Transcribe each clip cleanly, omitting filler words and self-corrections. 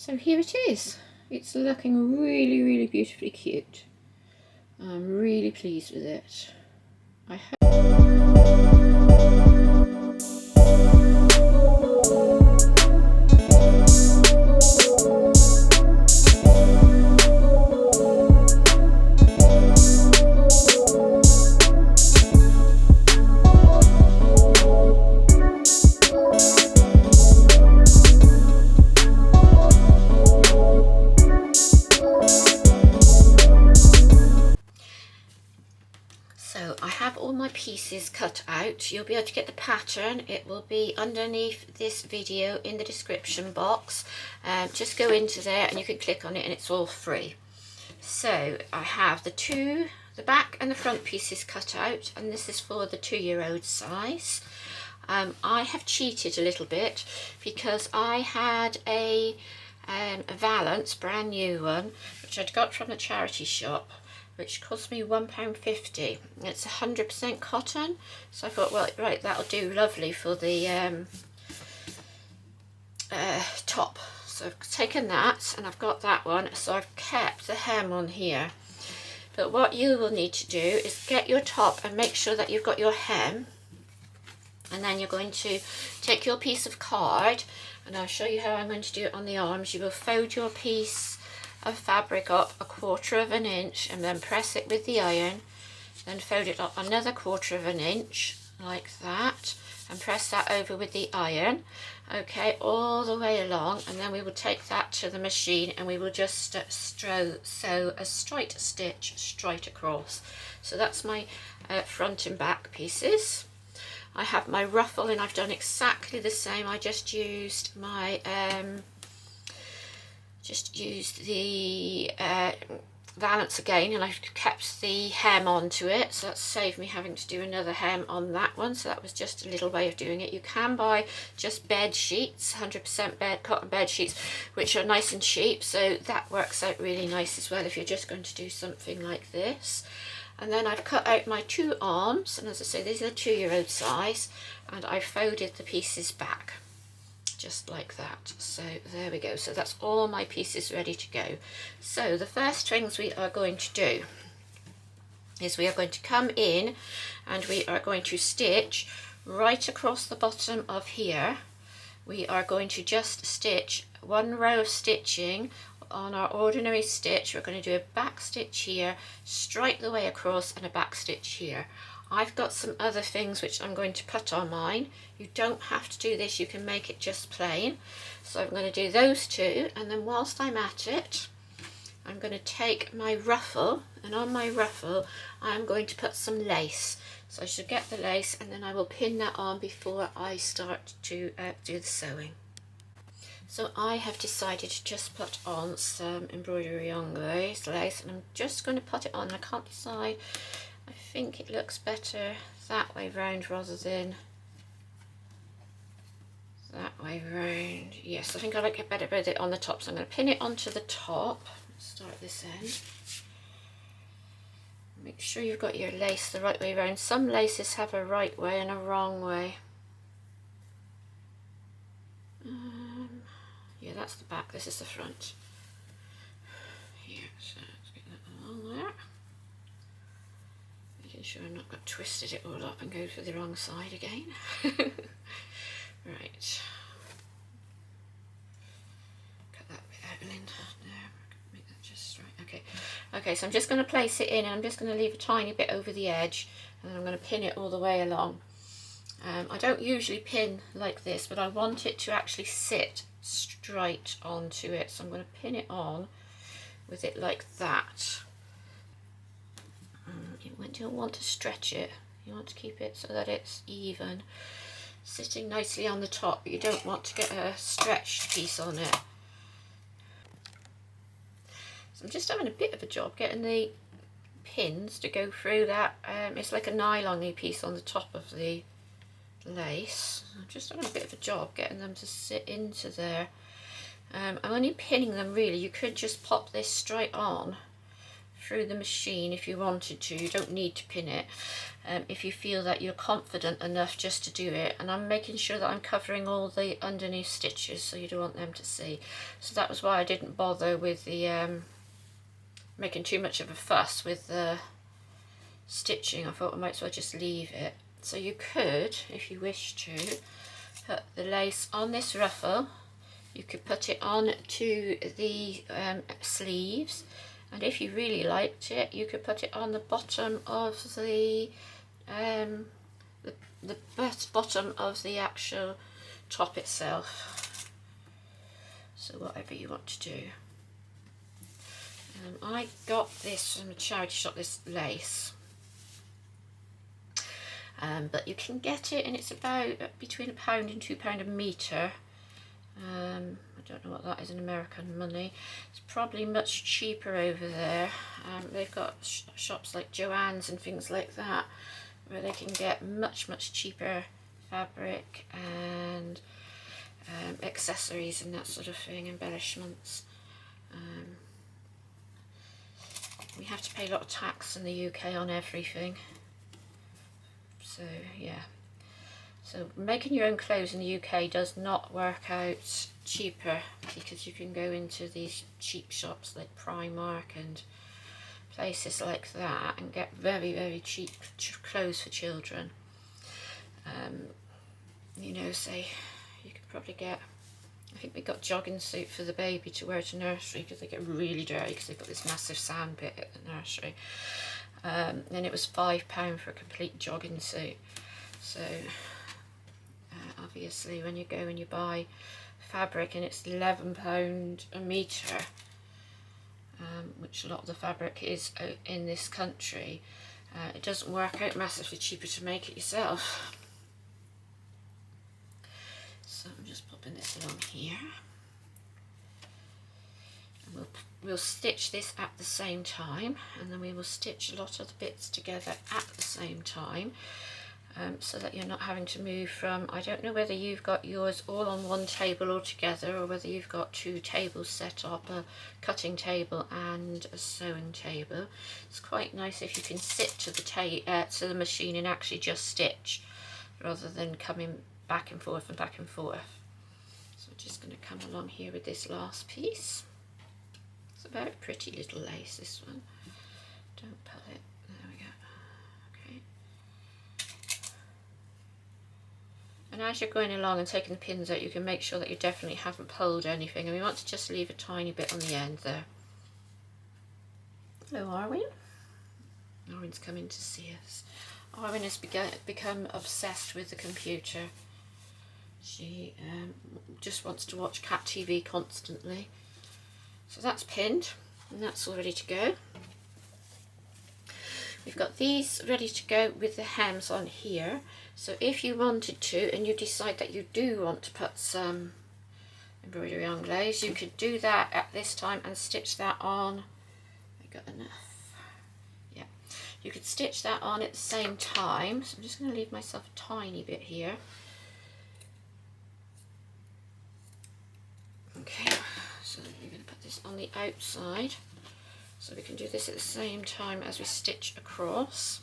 So here it is. It's looking really, really beautifully cute. I'm really pleased with it. I hope all my pieces cut out. You'll be able to get the pattern. It will be underneath this video in the description box. Just go into there and you can click on it and it's all free. So I have the back and the front pieces cut out, and this is for the 2-year-old size. I have cheated a little bit because I had a valance, brand new one, which I'd got from the charity shop, which cost me £1.50. It's 100% cotton, so I thought, well, right, that'll do lovely for the top. So I've taken that and I've got that one, so I've kept the hem on here. But what you will need to do is get your top and make sure that you've got your hem, and then you're going to take your piece of card, and I'll show you how I'm going to do it on the arms. You will fold your piece of fabric up 1/4 inch and then press it with the iron, then fold it up another 1/4 inch like that and press that over with the iron, okay, all the way along, and then we will take that to the machine and we will just sew a straight stitch straight across. So that's my front and back pieces. I have my ruffle and I've done exactly the same. I just used my the valance again, and I've kept the hem onto it, so that saved me having to do another hem on that one. So that was just a little way of doing it. You can buy just bed sheets, 100% cotton bed sheets, which are nice and cheap, so that works out really nice as well if you're just going to do something like this. And then I've cut out my 2 arms, and as I say, these are the 2-year-old size, and I folded the pieces back just like that. So there we go. So that's all my pieces ready to go. So the first things we are going to do is we are going to come in and we are going to stitch right across the bottom of here. We are going to just stitch 1 row of stitching on our ordinary stitch. We're going to do a back stitch here, straight the way across, and a back stitch here. I've got some other things which I'm going to put on mine. You don't have to do this, you can make it just plain. So I'm going to do those 2, and then whilst I'm at it, I'm going to take my ruffle, and on my ruffle I'm going to put some lace. So I should get the lace and then I will pin that on before I start to do the sewing. So I have decided to just put on some embroidery anglaise lace, and I'm just going to put it on. I can't decide. I think it looks better that way round rather than that way round. Yes, I think I like it better with it on the top, so I'm going to pin it onto the top. Let's start this end. Make sure you've got your lace the right way round. Some laces have a right way and a wrong way. Yeah, that's the back, this is the front. Here, so let's get that along there. Making sure I'm not got twisted it all up and go for the wrong side again. Right. Cut that bit out and in there. Make that just right. Okay. Okay, so I'm just going to place it in, and I'm just going to leave a tiny bit over the edge, and then I'm going to pin it all the way along. I don't usually pin like this, but I want it to actually sit straight onto it, so I'm going to pin it on with it like that. You don't want to stretch it, you want to keep it so that it's even, sitting nicely on the top, but you don't want to get a stretched piece on it. So I'm just having a bit of a job getting the pins to go through that. It's like a nylon-y piece on the top of the lace. I'm just having a bit of a job getting them to sit into there. I'm only pinning them really. You could just pop this straight on through the machine if you wanted to. You don't need to pin it if you feel that you're confident enough just to do it. And I'm making sure that I'm covering all the underneath stitches, so you don't want them to see. So that was why I didn't bother with the making too much of a fuss with the stitching. I thought I might as well just leave it. So you could, if you wish to, put the lace on this ruffle. You could put it on to the sleeves, and if you really liked it, you could put it on the bottom of the bottom of the actual top itself. So whatever you want to do. I got this from a charity shop, this lace. But you can get it, and it's about between £1 and £2 a metre. I don't know what that is in American money. It's probably much cheaper over there. They've got shops like Joann's and things like that, where they can get much cheaper fabric and accessories and that sort of thing, embellishments. We have to pay a lot of tax in the UK on everything. So yeah. So making your own clothes in the UK does not work out cheaper, because you can go into these cheap shops like Primark and places like that and get very cheap clothes for children. You know, say you could probably get, I think we got jogging suit for the baby to wear to nursery, because they get really dirty because they've got this massive sand pit at the nursery. And it was £5 for a complete jogging suit. So obviously when you go and you buy fabric and it's £11 a metre, which a lot of the fabric is in this country, it doesn't work out massively cheaper to make it yourself. So I'm just popping this along here. And we'll stitch this at the same time, and then we will stitch a lot of the bits together at the same time. So that you're not having to move from, I don't know whether you've got yours all on one table altogether, or whether you've got two tables set up, a cutting table and a sewing table. It's quite nice if you can sit to the machine and actually just stitch, rather than coming back and forth and back and forth. So I'm just going to come along here with this last piece. It's a very pretty little lace, this one. Don't pull it. There we go. Okay. And as you're going along and taking the pins out, you can make sure that you definitely haven't pulled anything, and we want to just leave a tiny bit on the end there. Hello, Arwen. Arwen's coming to see us. Arwen has become obsessed with the computer. She just wants to watch cat TV constantly. So that's pinned, and that's all ready to go. We've got these ready to go with the hems on here. So if you wanted to, and you decide that you do want to put some embroidery anglaise, you could do that at this time and stitch that on. I got enough. Yeah, you could stitch that on at the same time. So I'm just going to leave myself a tiny bit here. Okay, so we're going to put this on the outside, so we can do this at the same time as we stitch across,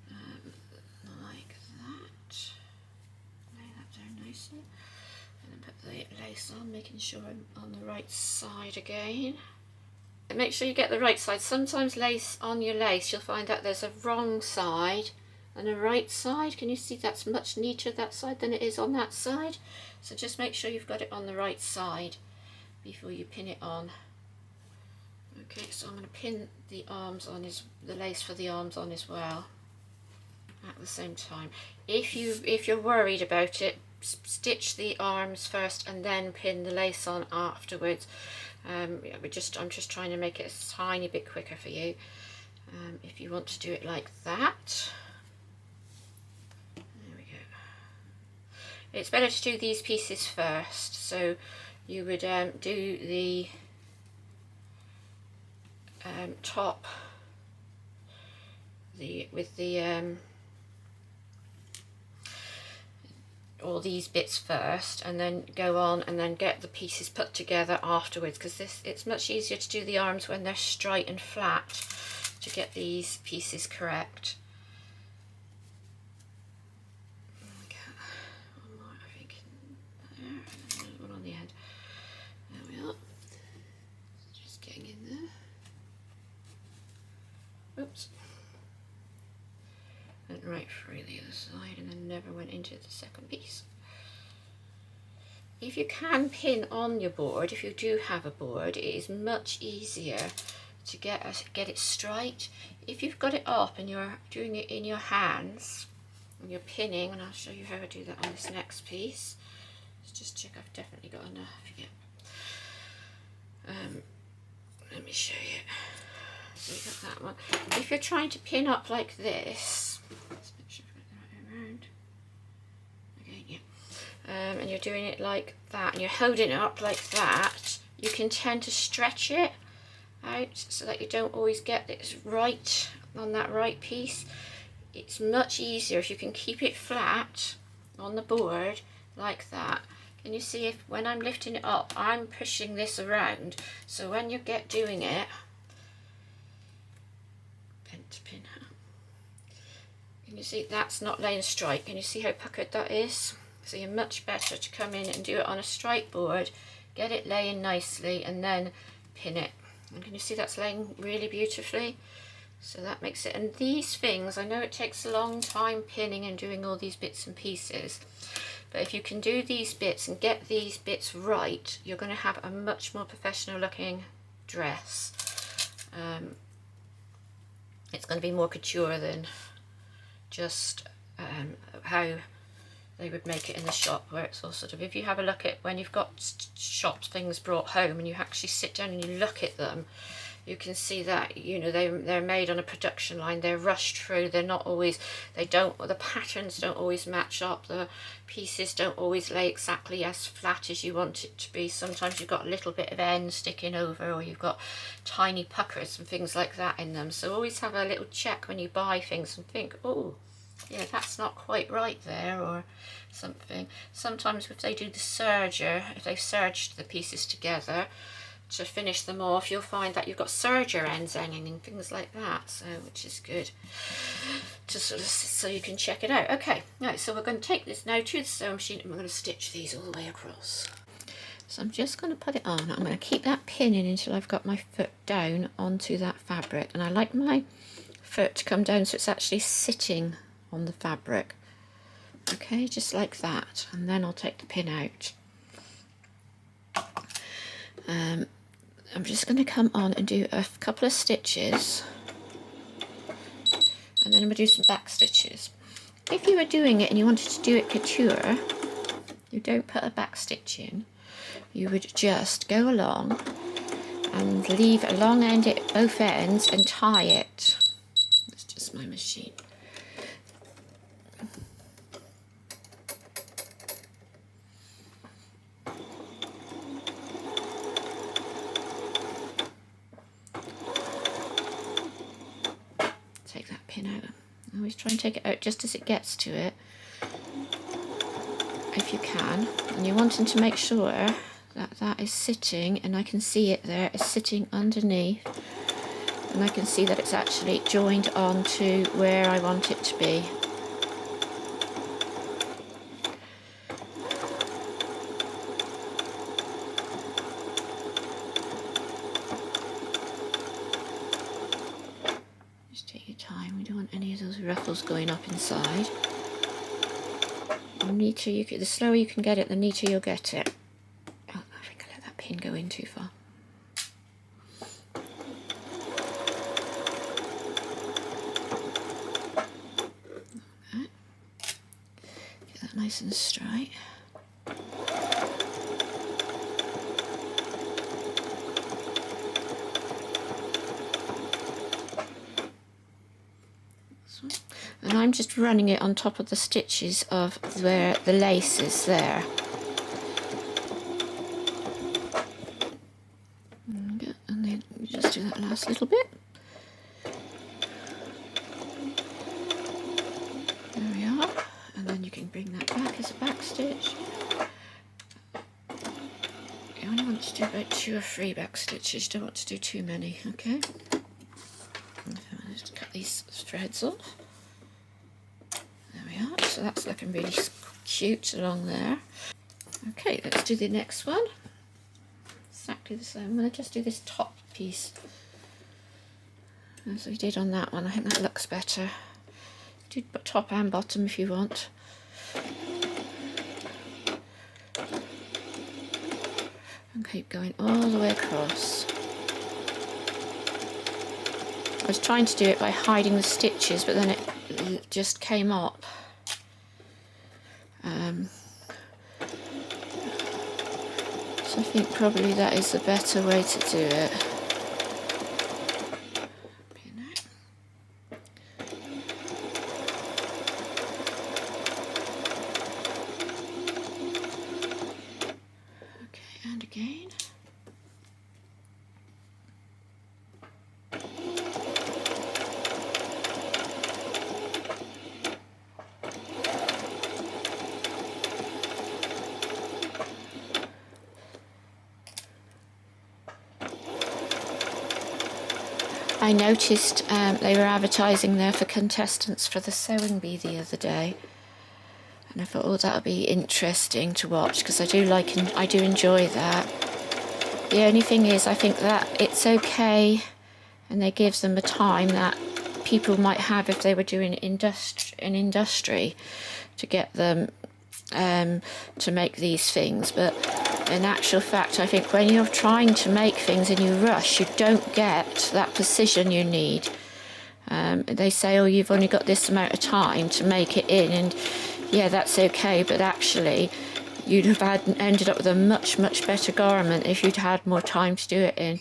like that. Lay that down nicely, and then put the lace on, making sure I'm on the right side again. And make sure you get the right side. Sometimes lace on your lace, you'll find that there's a wrong side and a right side. Can you see that's much neater that side than it is on that side? So just make sure you've got it on the right side before you pin it on. Okay, so I'm going to pin the arms on, the lace for the arms on as well at the same time. If you're worried about it, stitch the arms first and then pin the lace on afterwards. I'm just trying to make it a tiny bit quicker for you. If you want to do it like that. It's better to do these pieces first. So you would do the top with the all these bits first and then go on and then get the pieces put together afterwards, because it's much easier to do the arms when they're straight and flat to get these pieces correct. One more, I think, there, and another one on the end. There we are. Just getting in there. Oops. Went right through the other side and then never went into the second piece. If you can pin on your board, if you do have a board, it is much easier to get it straight. If you've got it up and you're doing it in your hands and you're pinning, and I'll show you how I do that on this next piece. Let's just check I've definitely got enough. Yeah. Let me show you. So you got that one. If you're trying to pin up like this, let's make sure I've got the right way around. Okay, yeah. And you're doing it like that, and you're holding it up like that, you can tend to stretch it out so that you don't always get it right on that right piece. It's much easier if you can keep it flat on the board like that. Can you see, if when I'm lifting it up, I'm pushing this around, so when you get doing it, pin. Can you see that's not laying straight? Can you see how puckered that is? So you're much better to come in and do it on a straight board, get it laying nicely, and then pin it. And can you see that's laying really beautifully? So that makes it, and these things, I know it takes a long time pinning and doing all these bits and pieces, but if you can do these bits and get these bits right, you're going to have a much more professional looking dress. It's going to be more couture than just how they would make it in the shop, where it's all sort of, if you have a look at when you've got shop things brought home and you actually sit down and you look at them, you can see that, you know, they're made on a production line, they're rushed through, they're not always, the patterns don't always match up, the pieces don't always lay exactly as flat as you want it to be. Sometimes you've got a little bit of end sticking over, or you've got tiny puckers and things like that in them. So always have a little check when you buy things and think, oh yeah, that's not quite right there, or something. Sometimes if they do the serger, if they've serged the pieces together to finish them off, you'll find that you've got serger ends hanging and things like that, so which is good to sort of, so you can check it out. Okay, right, so we're going to take this now to the sewing machine and we're going to stitch these all the way across. So I'm just going to put it on. I'm going to keep that pin in until I've got my foot down onto that fabric, and I like my foot to come down so it's actually sitting on the fabric. Okay, just like that, and then I'll take the pin out. I'm just going to come on and do a couple of stitches, and then I'm going to do some back stitches. If you were doing it and you wanted to do it couture, you don't put a back stitch in, you would just go along and leave a long end at both ends and tie it. That's just my machine. Take that pin out. I always try and take it out just as it gets to it, if you can. And you're wanting to make sure that that is sitting, and I can see it there, it's sitting underneath, and I can see that it's actually joined on to where I want it to be. Ruffles going up inside. The neater you get, the slower you can get it, the neater you'll get it. Oh, I think I let that pin go in too far. Right. Get that nice and straight. And I'm just running it on top of the stitches of where the lace is there. And then you just do that last little bit. There we are. And then you can bring that back as a back stitch. you only want to do about 2 or 3 back stitches, you don't want to do too many, okay? Just cut these threads off. There we are, so that's looking really cute along there. Okay, let's do the next one. Exactly the same. I'm going to just do this top piece as we did on that one. I think that looks better. Do top and bottom if you want. And keep going all the way across. I was trying to do it by hiding the stitches, but then it just came up. So I think probably that is the better way to do it. Okay, and again. I noticed they were advertising there for contestants for the sewing bee the other day, and I thought, oh, that'll be interesting to watch because I do enjoy that. The only thing is, I think that it's okay, and they give them a time that people might have if they were doing an industry to get them to make these things, but in actual fact, I think when you're trying to make things and you rush, you don't get that precision you need. They say, oh, you've only got this amount of time to make it in, and yeah, that's okay, but actually you'd have ended up with a much better garment if you'd had more time to do it in,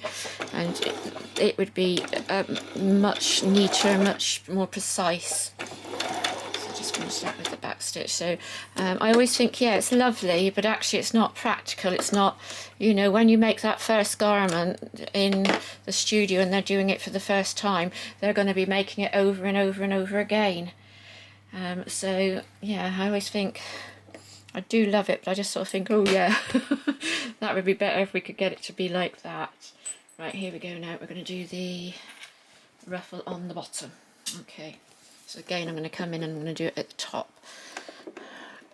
and it would be much neater, much more precise. Going to start with the back stitch. So I always think, yeah, it's lovely, but actually it's not practical. It's not, you know, when you make that first garment in the studio and they're doing it for the first time, they're going to be making it over and over and over again. So yeah, I always think, I do love it, but I just sort of think, oh yeah, that would be better if we could get it to be like that. Right, here we go now. We're going to do the ruffle on the bottom. Okay. So again, I'm going to come in and I'm going to do it at the top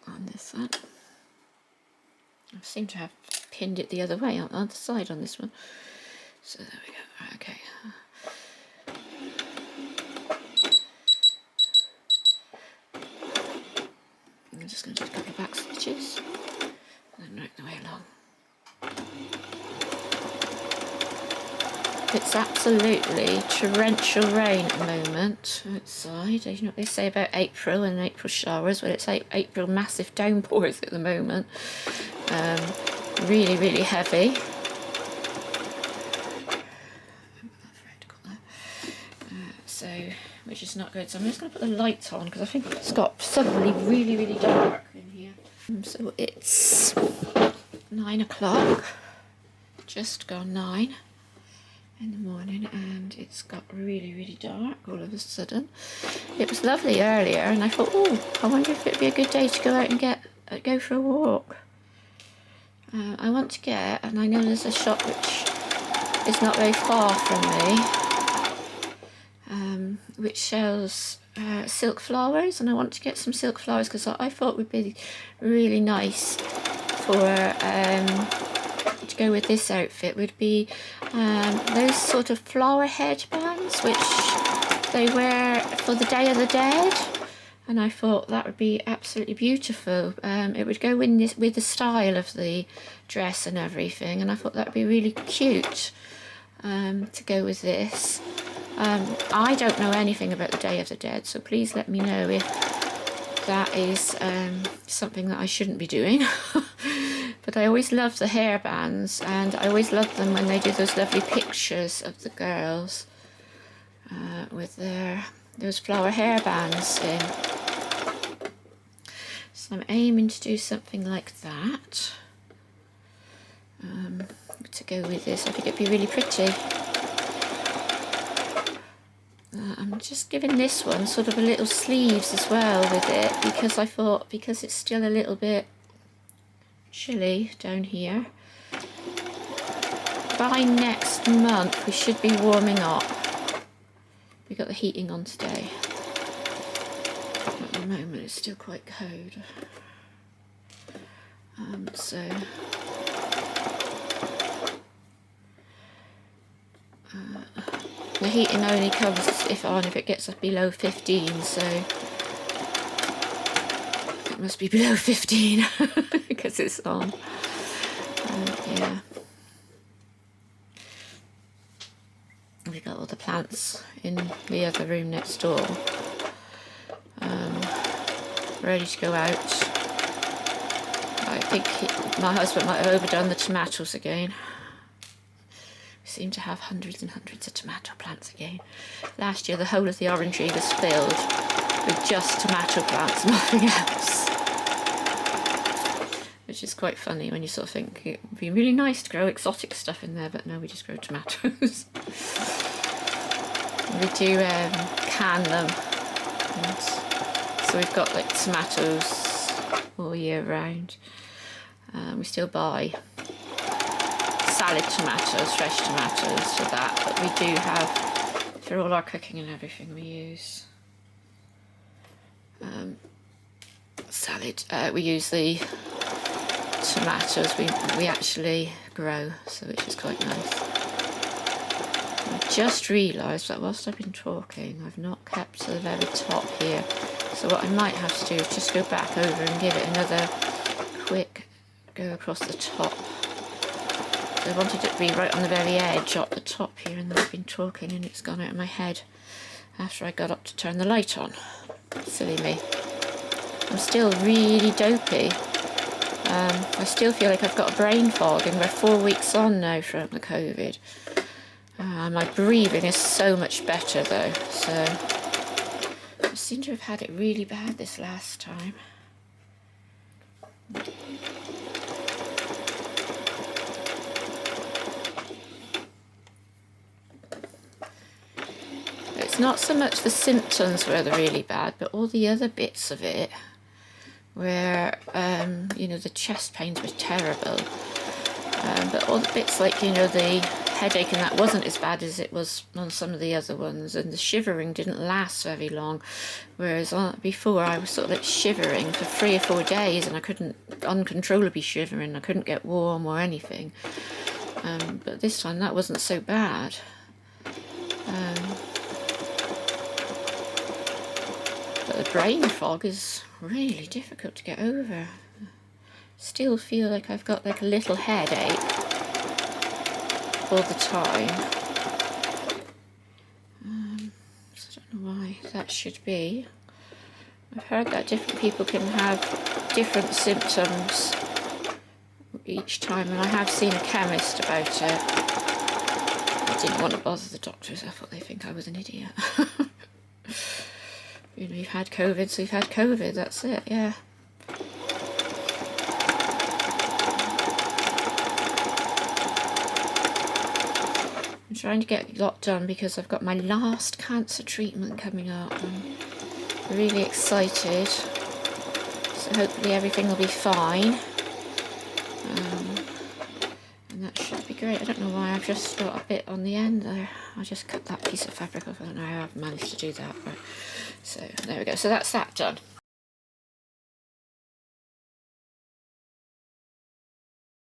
on this one. I seem to have pinned it the other way on the other side on this one. So there we go. Right, okay. I'm just going to do a couple of back stitches and then work the way along. It's absolutely torrential rain at the moment outside. You know what they say about April and April showers? Well, it's April massive downpours at the moment. Really heavy. So, which is not good. So I'm just going to put the lights on because I think it's got suddenly really dark in here. So it's 9 o'clock. Just gone 9. In the morning, and it's got really dark all of a sudden. It was lovely earlier, and I thought, oh, I wonder if it'd be a good day to go out and go for a walk. I want to get, and I know there's a shop which is not very far from me, which sells silk flowers, and I want to get some silk flowers because I thought would be really nice for to go with this outfit would be those sort of flower headbands which they wear for the Day of the Dead, and I thought that would be absolutely beautiful. It would go with the style of the dress and everything, and I thought that would be really cute to go with this. I don't know anything about the Day of the Dead, so please let me know if that is something that I shouldn't be doing. But I always love the hairbands, and I always love them when they do those lovely pictures of the girls with those flower hairbands in. So I'm aiming to do something like that to go with this. I think it'd be really pretty. I'm just giving this one sort of a little sleeves as well with it, because I thought, because it's still a little bit chilly down here, by next month we should be warming up. We got the heating on today. At the moment it's still quite cold. The heating only comes if it gets below 15, so it must be below 15 because it's on. Yeah. We got all the plants in the other room next door, ready to go out. I think my husband might have overdone the tomatoes again. Seem to have hundreds and hundreds of tomato plants again. Last year the whole of the orangery was filled with just tomato plants, nothing else. Which is quite funny when you sort of think it would be really nice to grow exotic stuff in there, but no, we just grow tomatoes. We do can them, and so we've got like tomatoes all year round. We still buy salad tomatoes, fresh tomatoes for that, but we do have, for all our cooking and everything, we use salad. We use the tomatoes we actually grow, so which is quite nice. I just realised that whilst I've been talking, I've not kept to the very top here. So what I might have to do is just go back over and give it another quick go across the top. I wanted it to be right on the very edge up the top here, and then I've been talking and it's gone out of my head after I got up to turn the light on. Silly me. I'm still really dopey. I still feel like I've got a brain fog, and we're 4 weeks on now from the COVID. My breathing is so much better though, so I seem to have had it really bad this last time. It's not so much the symptoms were really bad, but all the other bits of it where, you know, the chest pains were terrible. But all the bits like, you know, the headache and that wasn't as bad as it was on some of the other ones, and the shivering didn't last very long, whereas before I was sort of like shivering for 3 or 4 days, and I couldn't, uncontrollably shivering, I couldn't get warm or anything. But this time that wasn't so bad. But the brain fog is really difficult to get over. Still feel like I've got like a little headache all the time. So I don't know why that should be. I've heard that different people can have different symptoms each time, and I have seen a chemist about it. I didn't want to bother the doctors, I thought they'd think I was an idiot. You know, you've had COVID, so you've had COVID, that's it, yeah. I'm trying to get a lot done because I've got my last cancer treatment coming up. I'm really excited. So hopefully everything will be fine. And that should be great. I don't know why I've just got a bit on the end there. I just cut that piece of fabric off. I don't know how I've managed to do that. Right. So there we go. So that's that done.